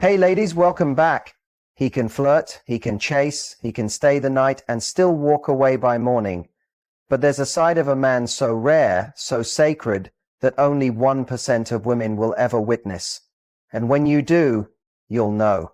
Hey ladies, welcome back. He can flirt, he can chase, he can stay the night and still walk away by morning. But there's a side of a man so rare, so sacred, that only 1% of women will ever witness. And when you do, you'll know.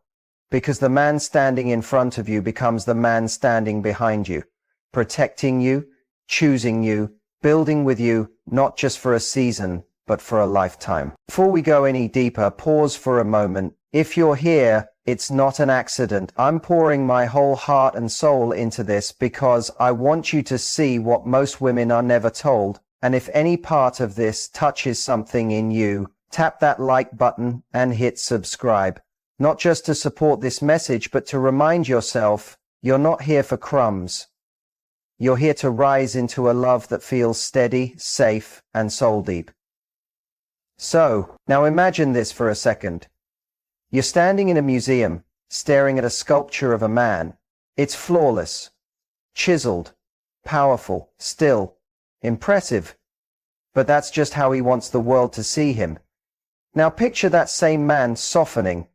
Because the man standing in front of you becomes the man standing behind you, protecting you, choosing you, building with you, not just for a season, but for a lifetime. Before we go any deeper, pause for a moment. If you're here, it's not an accident. I'm pouring my whole heart and soul into this because I want you to see what most women are never told. And if any part of this touches something in you, tap that like button and hit subscribe. Not just to support this message, but to remind yourself you're not here for crumbs. You're here to rise into a love that feels steady, safe, and soul deep. So, now imagine this for a second. You're standing in a museum, staring at a sculpture of a man. It's flawless, chiseled, powerful, still, impressive. But that's just how he wants the world to see him. Now picture that same man softening,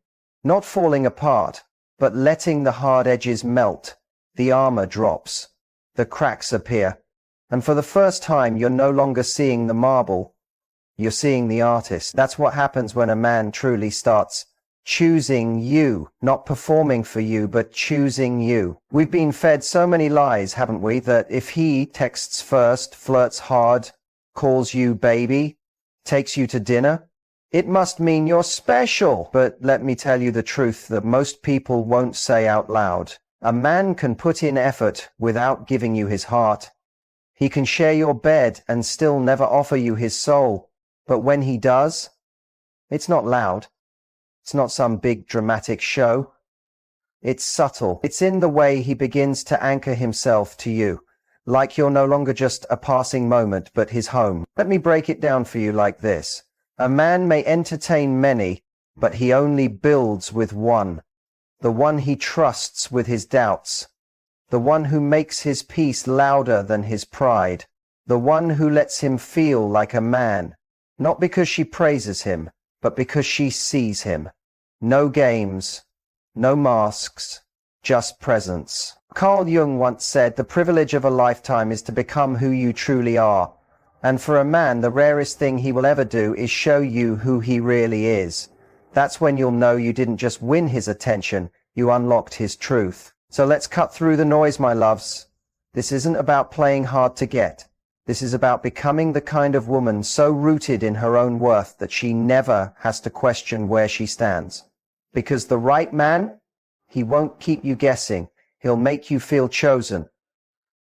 not falling apart, but letting the hard edges melt. The armor drops, the cracks appear, and for the first time you're no longer seeing the marble, you're seeing the artist. That's what happens when a man truly starts choosing you, not performing for you, but choosing you. We've been fed so many lies, haven't we, that if he texts first, flirts hard, calls you baby, takes you to dinner, it must mean you're special. But let me tell you the truth that most people won't say out loud. A man can put in effort without giving you his heart. He can share your bed and still never offer you his soul. But when he does, it's not loud. It's not some big dramatic show. It's subtle. It's in the way he begins to anchor himself to you, like you're no longer just a passing moment, but his home. Let me break it down for you like this. A man may entertain many, but he only builds with one. The one he trusts with his doubts. The one who makes his peace louder than his pride. The one who lets him feel like a man. Not because she praises him, but because she sees him. No games, no masks, just presence. Carl Jung once said, the privilege of a lifetime is to become who you truly are. And for a man, the rarest thing he will ever do is show you who he really is. That's when you'll know you didn't just win his attention, you unlocked his truth. So let's cut through the noise, my loves. This isn't about playing hard to get. This is about becoming the kind of woman so rooted in her own worth that she never has to question where she stands. Because the right man, he won't keep you guessing. He'll make you feel chosen.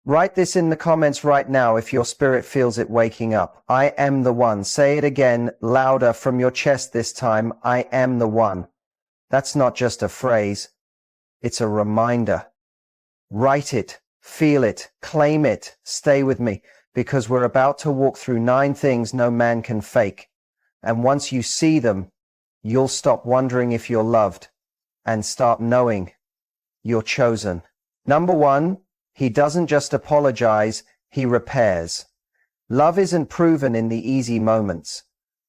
Write this in the comments right now if your spirit feels it waking up. I am the one. Say it again, louder from your chest this time. I am the one. That's not just a phrase. It's a reminder. Write it, feel it, claim it. Stay with me. Because we're about to walk through 9 things no man can fake. And once you see them, you'll stop wondering if you're loved and start knowing you're chosen. Number 1, he doesn't just apologize, he repairs. Love isn't proven in the easy moments.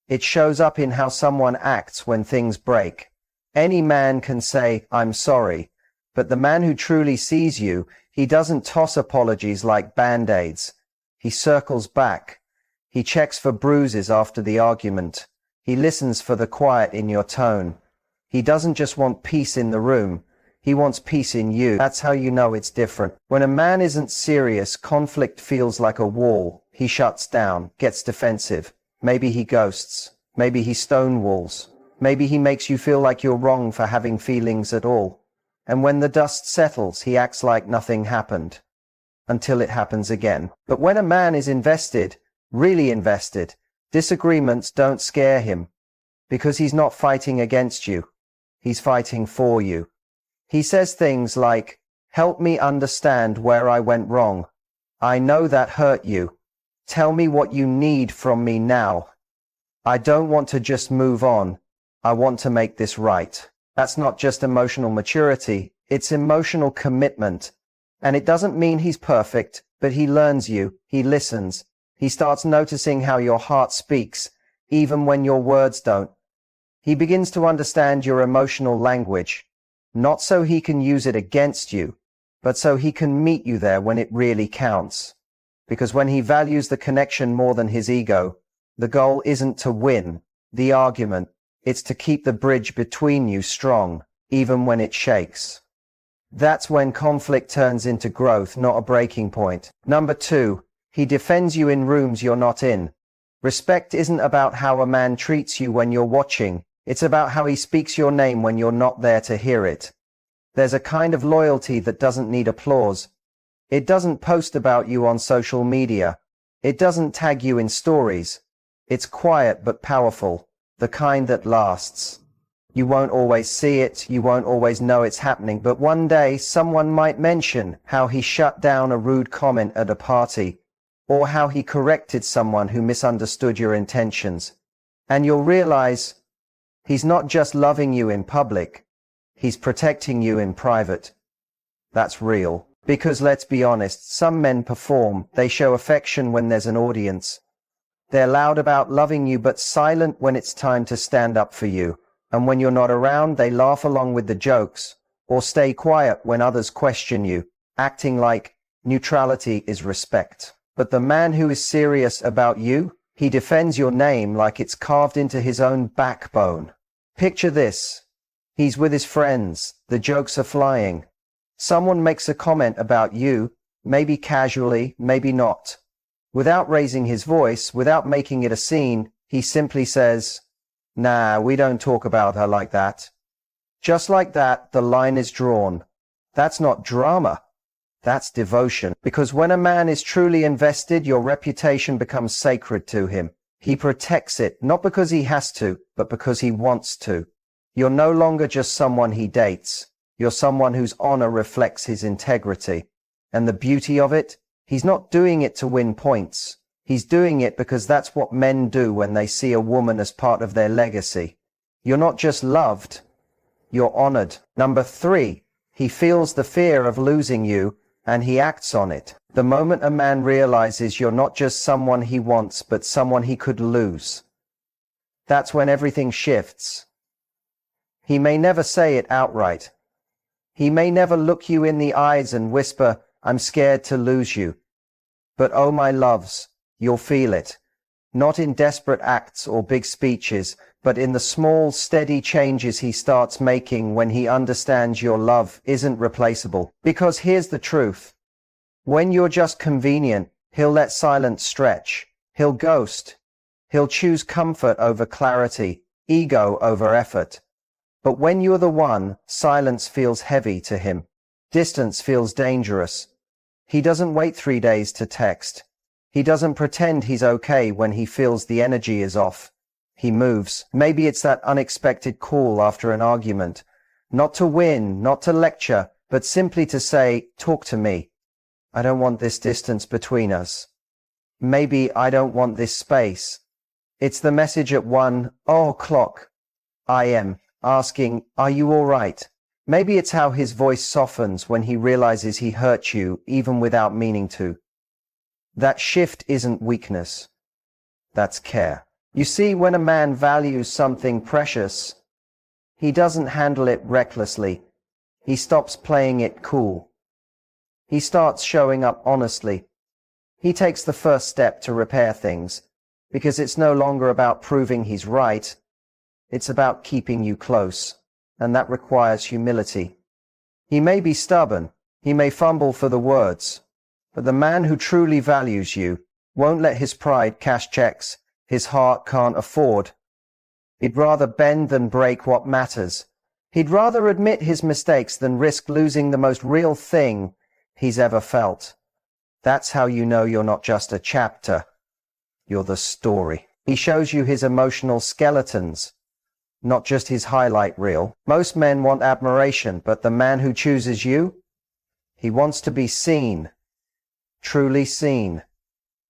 It shows up in how someone acts when things break. Any man can say, I'm sorry, but the man who truly sees you, he doesn't toss apologies like band-aids. He circles back. He checks for bruises after the argument. He listens for the quiet in your tone. He doesn't just want peace in the room. He wants peace in you. That's how you know it's different. When a man isn't serious, conflict feels like a wall. He shuts down, gets defensive. Maybe he ghosts. Maybe he stonewalls. Maybe he makes you feel like you're wrong for having feelings at all. And when the dust settles, he acts like nothing happened. Until it happens again. But when a man is invested, really invested, disagreements don't scare him, because he's not fighting against you. He's fighting for you. He says things like, help me understand where I went wrong. I know that hurt you. Tell me what you need from me now. I don't want to just move on. I want to make this right. That's not just emotional maturity, it's emotional commitment. And it doesn't mean he's perfect, but he learns you, he listens. He starts noticing how your heart speaks, even when your words don't. He begins to understand your emotional language, not so he can use it against you, but so he can meet you there when it really counts. Because when he values the connection more than his ego, the goal isn't to win the argument, it's to keep the bridge between you strong, even when it shakes. That's when conflict turns into growth, not a breaking point. Number 2, he defends you in rooms you're not in. Respect isn't about how a man treats you when you're watching, it's about how he speaks your name when you're not there to hear it. There's a kind of loyalty that doesn't need applause. It doesn't post about you on social media. It doesn't tag you in stories. It's quiet but powerful, the kind that lasts. You won't always see it, you won't always know it's happening, but one day someone might mention how he shut down a rude comment at a party, or how he corrected someone who misunderstood your intentions. And you'll realize he's not just loving you in public, he's protecting you in private. That's real. Because let's be honest, some men perform, they show affection when there's an audience. They're loud about loving you but silent when it's time to stand up for you. And when you're not around, they laugh along with the jokes, or stay quiet when others question you, acting like neutrality is respect. But the man who is serious about you, he defends your name like it's carved into his own backbone. Picture this. He's with his friends, the jokes are flying. Someone makes a comment about you, maybe casually, maybe not. Without raising his voice, without making it a scene, he simply says, "Nah, we don't talk about her like that." Just like that, the line is drawn. That's not drama. That's devotion. Because when a man is truly invested, your reputation becomes sacred to him. He protects it, not because he has to, but because he wants to. You're no longer just someone he dates. You're someone whose honor reflects his integrity. And the beauty of it, he's not doing it to win points. He's doing it because that's what men do when they see a woman as part of their legacy. You're not just loved, you're honored. Number 3, he feels the fear of losing you and he acts on it. The moment a man realizes you're not just someone he wants, but someone he could lose, that's when everything shifts. He may never say it outright. He may never look you in the eyes and whisper, "I'm scared to lose you." But oh my loves, you'll feel it. Not in desperate acts or big speeches, but in the small, steady changes he starts making when he understands your love isn't replaceable. Because here's the truth. When you're just convenient, he'll let silence stretch. He'll ghost. He'll choose comfort over clarity, ego over effort. But when you're the one, silence feels heavy to him. Distance feels dangerous. He doesn't wait 3 days to text. He doesn't pretend he's okay when he feels the energy is off. He moves. Maybe it's that unexpected call after an argument. Not to win, not to lecture, but simply to say, "Talk to me. I don't want this distance between us. Maybe I don't want this space." It's the message at 1:00 a.m. asking, "Are you all right?" Maybe it's how his voice softens when he realizes he hurt you even without meaning to. That shift isn't weakness. That's care. You see, when a man values something precious, he doesn't handle it recklessly. He stops playing it cool. He starts showing up honestly. He takes the first step to repair things, because it's no longer about proving he's right. It's about keeping you close, and that requires humility. He may be stubborn, he may fumble for the words, but the man who truly values you won't let his pride cash checks his heart can't afford. He'd rather bend than break what matters. He'd rather admit his mistakes than risk losing the most real thing he's ever felt. That's how you know you're not just a chapter, you're the story. He shows you his emotional skeletons, not just his highlight reel. Most men want admiration, but the man who chooses you, he wants to be seen, truly seen.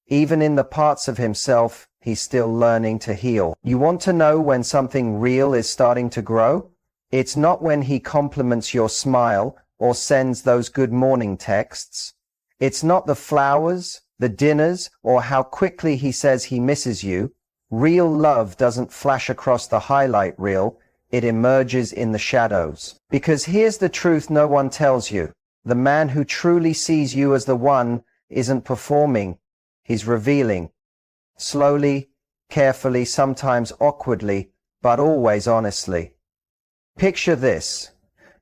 Even in the parts of himself he's still learning to heal. You want to know when something real is starting to grow? It's not when he compliments your smile or sends those good morning texts. It's not the flowers, the dinners, or how quickly he says he misses you. Real love doesn't flash across the highlight reel, it emerges in the shadows. Because here's the truth no one tells you. The man who truly sees you as the one isn't performing, he's revealing. Slowly, carefully, sometimes awkwardly, but always honestly. Picture this.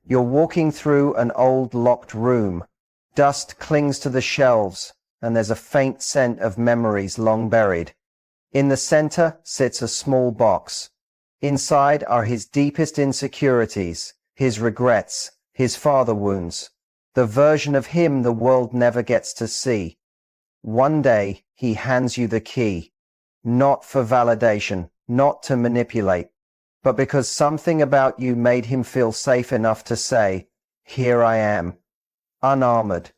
You're walking through an old locked room. Dust clings to the shelves, and there's a faint scent of memories long buried. In the center sits a small box. Inside are his deepest insecurities, his regrets, his father wounds, the version of him the world never gets to see. One day he hands you the key, not for validation, not to manipulate, but because something about you made him feel safe enough to say, "Here I am," unarmored.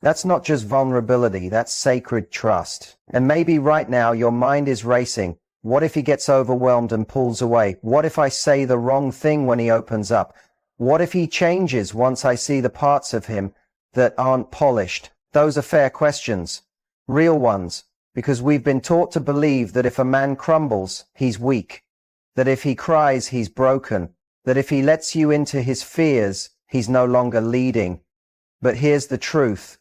That's not just vulnerability, that's sacred trust. And maybe right now your mind is racing. What if he gets overwhelmed and pulls away? What if I say the wrong thing when he opens up? What if he changes once I see the parts of him that aren't polished? Those are fair questions, real ones, because we've been taught to believe that if a man crumbles, he's weak, that if he cries, he's broken, that if he lets you into his fears, he's no longer leading. But here's the truth.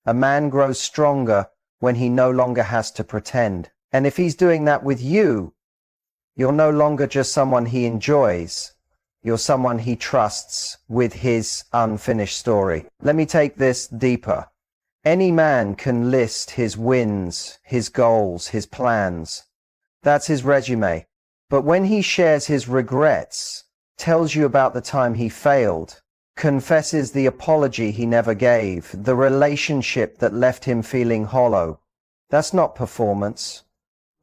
A man grows stronger when he no longer has to pretend. And if he's doing that with you, you're no longer just someone he enjoys. You're someone he trusts with his unfinished story. Let me take this deeper. Any man can list his wins, his goals, his plans. That's his resume. But when he shares his regrets, tells you about the time he failed, confesses the apology he never gave, the relationship that left him feeling hollow, that's not performance.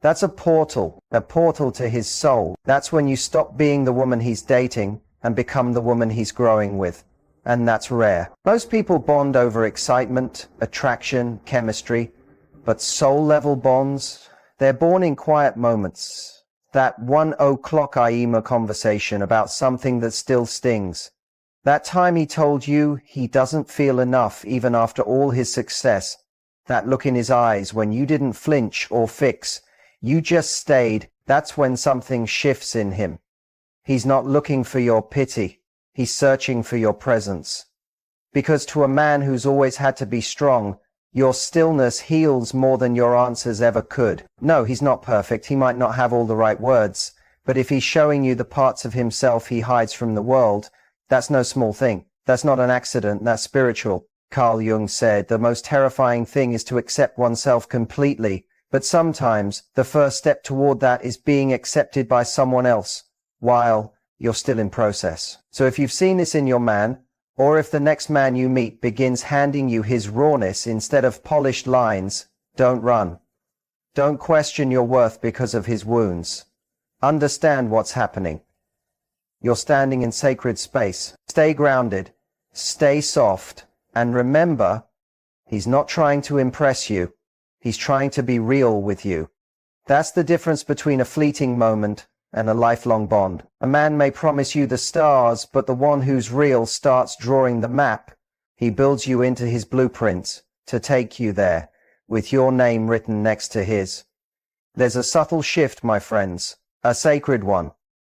That's a portal to his soul. That's when you stop being the woman he's dating and become the woman he's growing with. And that's rare. Most people bond over excitement, attraction, chemistry, but soul-level bonds, they're born in quiet moments. That 1 o'clock IEMA conversation about something that still stings. That time he told you he doesn't feel enough even after all his success. That look in his eyes when you didn't flinch or fix. You just stayed. That's when something shifts in him. He's not looking for your pity. He's searching for your presence. Because to a man who's always had to be strong, your stillness heals more than your answers ever could. No, he's not perfect. He might not have all the right words. But if he's showing you the parts of himself he hides from the world, that's no small thing. That's not an accident. That's spiritual. Carl Jung said, the most terrifying thing is to accept oneself completely. But sometimes the first step toward that is being accepted by someone else while you're still in process. So if you've seen this in your man, or if the next man you meet begins handing you his rawness instead of polished lines, don't run. Don't question your worth because of his wounds. Understand what's happening. You're standing in sacred space. Stay grounded, stay soft, and remember, he's not trying to impress you. He's trying to be real with you. That's the difference between a fleeting moment and a lifelong bond. A man may promise you the stars, but the one who's real starts drawing the map. He builds you into his blueprints to take you there, with your name written next to his. There's a subtle shift, my friends, a sacred one.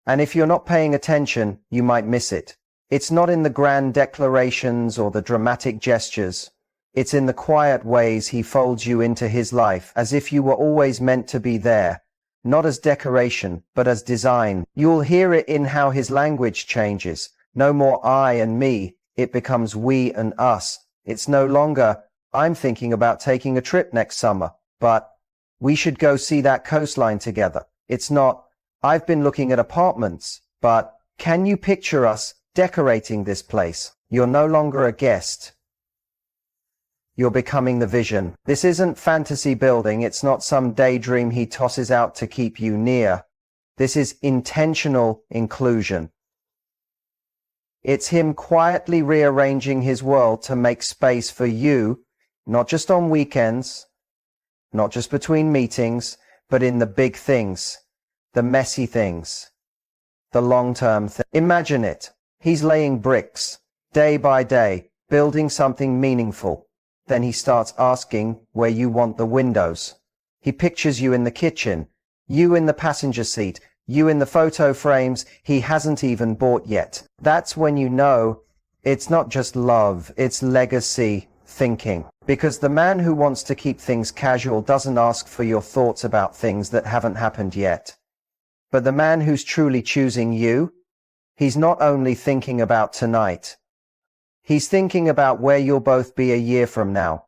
And if you're not paying attention, you might miss it. It's not in the grand declarations or the dramatic gestures. It's in the quiet ways he folds you into his life, as if you were always meant to be there, not as decoration, but as design. You'll hear it in how his language changes. No more I and me, it becomes we and us. It's no longer, I'm thinking about taking a trip next summer, but we should go see that coastline together. It's not, I've been looking at apartments, but can you picture us decorating this place? You're no longer a guest. You're becoming the vision. This isn't fantasy building. It's not some daydream he tosses out to keep you near. This is intentional inclusion. It's him quietly rearranging his world to make space for you, not just on weekends, not just between meetings, but in the big things, the messy things, the long-term things. Imagine it. He's laying bricks, day by day, building something meaningful. Then he starts asking where you want the windows. He pictures you in the kitchen. You in the passenger seat, you in the photo frames he hasn't even bought yet. That's when you know it's not just love, it's legacy thinking. Because the man who wants to keep things casual doesn't ask for your thoughts about things that haven't happened yet. But the man who's truly choosing you, he's not only thinking about tonight. He's thinking about where you'll both be a year from now.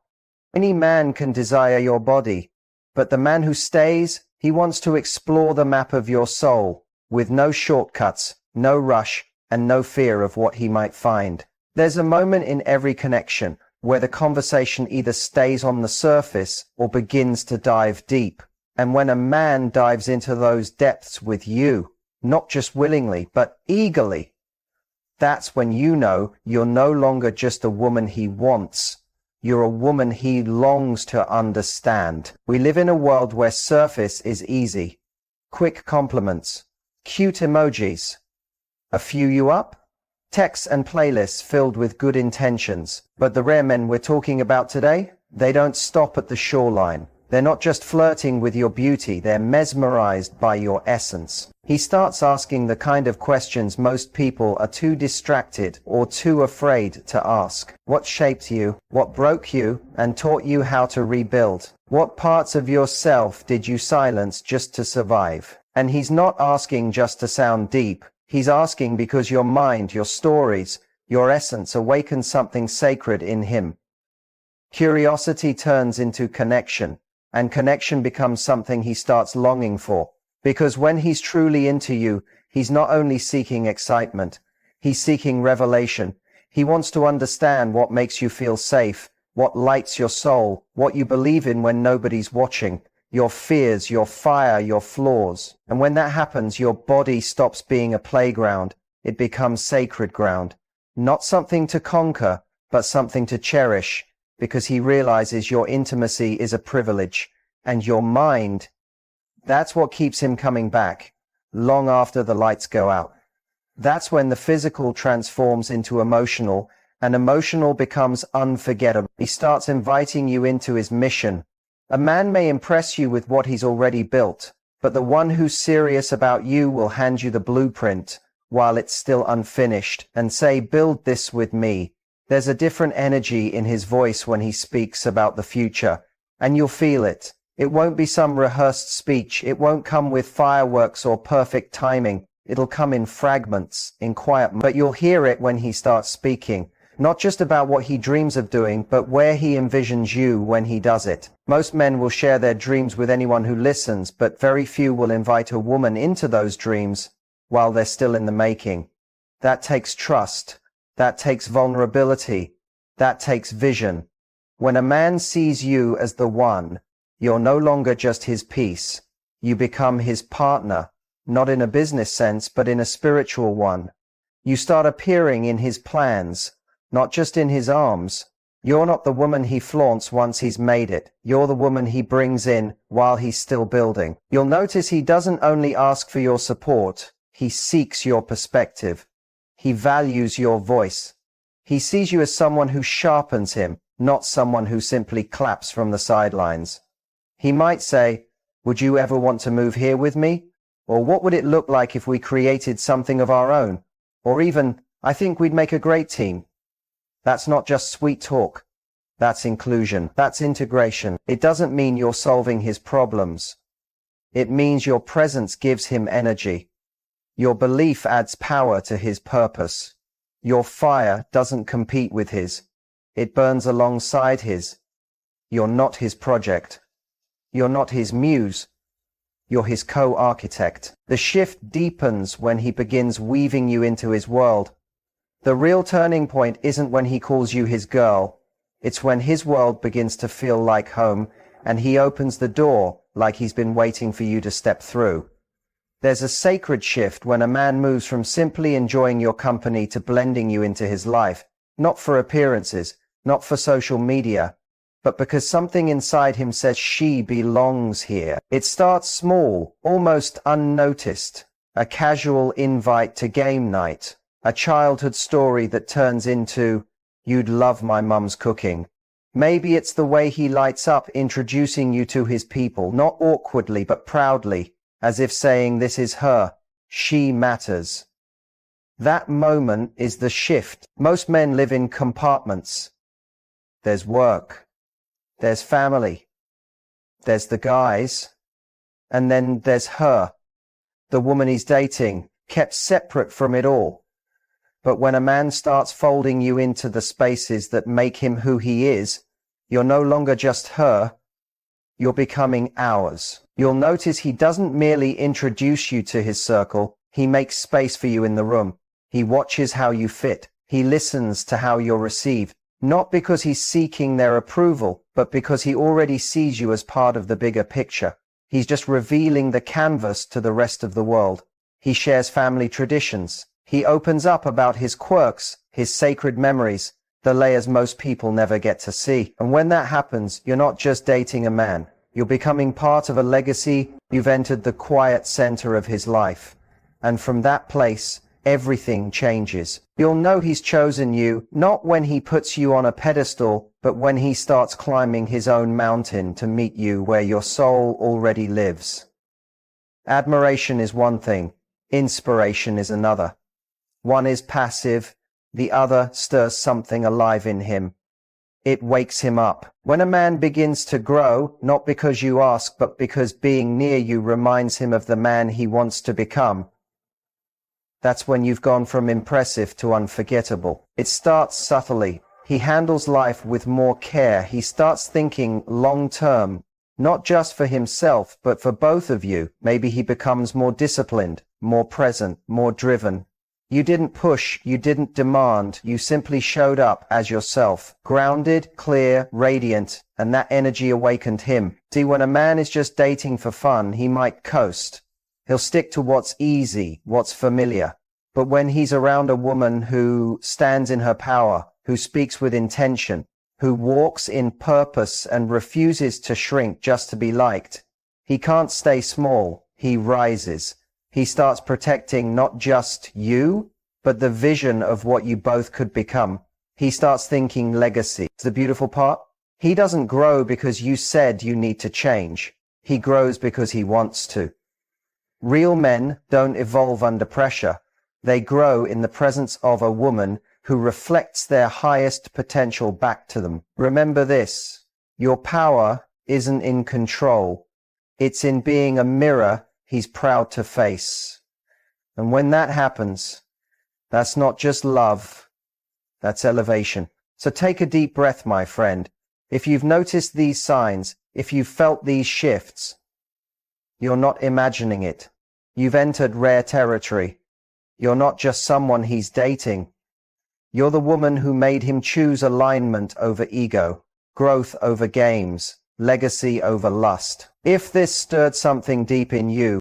Any man can desire your body, but the man who stays, he wants to explore the map of your soul, with no shortcuts, no rush, and no fear of what he might find. There's a moment in every connection where the conversation either stays on the surface or begins to dive deep. And when a man dives into those depths with you, not just willingly, but eagerly, that's when you know you're no longer just a woman he wants. You're a woman he longs to understand. We live in a world where surface is easy. Quick compliments, cute emojis, a few you up, texts and playlists filled with good intentions. But the rare men we're talking about today, they don't stop at the shoreline. They're not just flirting with your beauty, they're mesmerized by your essence. He starts asking the kind of questions most people are too distracted or too afraid to ask. What shaped you? What broke you and taught you how to rebuild? What parts of yourself did you silence just to survive? And he's not asking just to sound deep. He's asking because your mind, your stories, your essence awaken something sacred in him. Curiosity turns into connection, and connection becomes something he starts longing for. Because when he's truly into you, he's not only seeking excitement, he's seeking revelation. He wants to understand what makes you feel safe, what lights your soul, what you believe in when nobody's watching, your fears, your fire, your flaws. And when that happens, your body stops being a playground. It becomes sacred ground. Not something to conquer, but something to cherish, because he realizes your intimacy is a privilege, and your mind, that's what keeps him coming back, long after the lights go out. That's when the physical transforms into emotional, and emotional becomes unforgettable. He starts inviting you into his mission. A man may impress you with what he's already built, but the one who's serious about you will hand you the blueprint while it's still unfinished and say, build this with me. There's a different energy in his voice when he speaks about the future, and you'll feel it. It won't be some rehearsed speech. It won't come with fireworks or perfect timing. It'll come in fragments, in quiet, but you'll hear it when he starts speaking. Not just about what he dreams of doing, but where he envisions you when he does it. Most men will share their dreams with anyone who listens, but very few will invite a woman into those dreams while they're still in the making. That takes trust. That takes vulnerability. That takes vision. When a man sees you as the one, you're no longer just his piece. You become his partner, not in a business sense, but in a spiritual one. You start appearing in his plans, not just in his arms. You're not the woman he flaunts once he's made it. You're the woman he brings in while he's still building. You'll notice he doesn't only ask for your support, he seeks your perspective. He values your voice. He sees you as someone who sharpens him, not someone who simply claps from the sidelines. He might say, would you ever want to move here with me? Or what would it look like if we created something of our own? Or even, I think we'd make a great team. That's not just sweet talk. That's inclusion. That's integration. It doesn't mean you're solving his problems. It means your presence gives him energy. Your belief adds power to his purpose. Your fire doesn't compete with his. It burns alongside his. You're not his project. You're not his muse. You're his co-architect. The shift deepens when he begins weaving you into his world. The real turning point isn't when he calls you his girl. It's when his world begins to feel like home and he opens the door like he's been waiting for you to step through. There's a sacred shift when a man moves from simply enjoying your company to blending you into his life, not for appearances, not for social media, but because something inside him says she belongs here. It starts small, almost unnoticed, a casual invite to game night, a childhood story that turns into, you'd love my mum's cooking. Maybe it's the way he lights up introducing you to his people, not awkwardly but proudly, as if saying this is her, she matters. That moment is the shift. Most men live in compartments. There's work, there's family, there's the guys, and then there's her, the woman he's dating, kept separate from it all. But when a man starts folding you into the spaces that make him who he is, you're no longer just her, you're becoming ours. You'll notice he doesn't merely introduce you to his circle, he makes space for you in the room. He watches how you fit. He listens to how you're received, not because he's seeking their approval, but because he already sees you as part of the bigger picture. He's just revealing the canvas to the rest of the world. He shares family traditions. He opens up about his quirks, his sacred memories, the layers most people never get to see. And when that happens, you're not just dating a man. You're becoming part of a legacy. You've entered the quiet center of his life. And from that place, everything changes. You'll know he's chosen you, not when he puts you on a pedestal, but when he starts climbing his own mountain to meet you where your soul already lives. Admiration is one thing, inspiration is another. One is passive, the other stirs something alive in him. It wakes him up. When a man begins to grow, not because you ask, but because being near you reminds him of the man he wants to become, that's when you've gone from impressive to unforgettable. It starts subtly. He handles life with more care. He starts thinking long term, not just for himself, but for both of you. Maybe he becomes more disciplined, more present, more driven. You didn't push, you didn't demand, you simply showed up as yourself, grounded, clear, radiant, and that energy awakened him. See, when a man is just dating for fun, he might coast. He'll stick to what's easy, what's familiar. But when he's around a woman who stands in her power, who speaks with intention, who walks in purpose and refuses to shrink just to be liked, he can't stay small, he rises. He starts protecting not just you, but the vision of what you both could become. He starts thinking legacy. It's the beautiful part. He doesn't grow because you said you need to change. He grows because he wants to. Real men don't evolve under pressure. They grow in the presence of a woman who reflects their highest potential back to them. Remember this, your power isn't in control. It's in being a mirror he's proud to face. And when that happens, that's not just love, that's elevation. So take a deep breath, my friend. If you've noticed these signs, if you've felt these shifts, you're not imagining it. You've entered rare territory. You're not just someone he's dating. You're the woman who made him choose alignment over ego, growth over games, legacy over lust. If this stirred something deep in you,